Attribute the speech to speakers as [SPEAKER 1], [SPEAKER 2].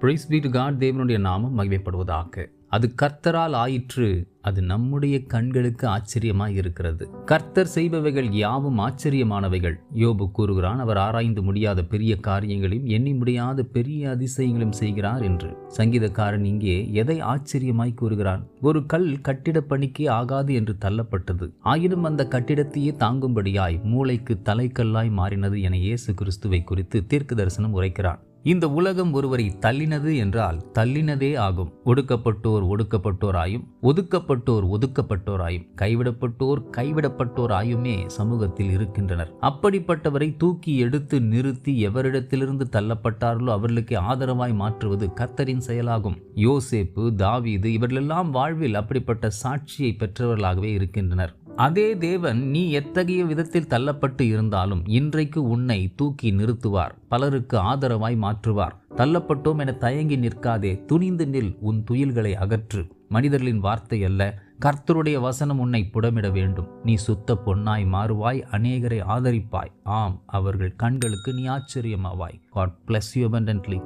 [SPEAKER 1] Price B to God. தேவனுடைய நாமம் மகிமைப்படுவதாக. அது கர்த்தரால் ஆயிற்று, அது நம்முடைய கண்களுக்கு ஆச்சரியமாய் இருக்கிறது. கர்த்தர் செய்பவைகள் யாவும் ஆச்சரியமானவைகள். யோபு கூறுகிறான், அவர் ஆராய்ந்து முடியாத பெரிய காரியங்களையும் எண்ணி முடியாத பெரிய அதிசயங்களையும் செய்கிறார் என்று. சங்கீதக்காரன் இங்கே எதை ஆச்சரியமாய் கூறுகிறான்? ஒரு கல் கட்டிடப் பணிக்கே ஆகாது என்று தள்ளப்பட்டது, ஆயினும் அந்த கட்டிடத்தையே தாங்கும்படியாய் மூளைக்கு தலைக்கல்லாய் மாறினது என இயேசு கிறிஸ்துவை குறித்து தீர்க்க தரிசனம் உரைக்கிறான். இந்த உலகம் ஒருவரை தள்ளினது என்றால் தள்ளினதே ஆகும். ஒடுக்கப்பட்டோர் ஒடுக்கப்பட்டோராயும், ஒதுக்கப்பட்டோர் ஒதுக்கப்பட்டோராயும், கைவிடப்பட்டோர் கைவிடப்பட்டோராயுமே சமூகத்தில் இருக்கின்றனர். அப்படிப்பட்டவரை தூக்கி எடுத்து நிறுத்தி எவரிடத்திலிருந்து தள்ளப்பட்டார்களோ அவர்களுக்கு ஆதரவாய் மாற்றுவது கர்த்தரின் செயலாகும். யோசேப்பு, தாவீது இவர்களெல்லாம் வாழ்வில் அப்படிப்பட்ட சாட்சியை பெற்றவர்களாகவே இருக்கின்றனர். அதே தேவன் நீ எத்தகைய விதத்தில் தள்ளப்பட்டு இருந்தாலும் இன்றைக்கு உன்னை தூக்கி நிறுத்துவார், பலருக்கு ஆதரவாய் மாற்றுவார். தள்ளப்பட்டோம் என தயங்கி நிற்காதே, துணிந்து நில், உன் துயில்களை அகற்று. மனிதர்களின் வார்த்தை அல்ல, கர்த்தருடைய வசனம் உன்னை புடமிட வேண்டும். நீ சுத்த பொன்னாய் மாறுவாய், அநேகரை ஆதரிப்பாய். ஆம், அவர்கள் கண்களுக்கு நீ ஆச்சரியமாவாய். God bless you abundantly.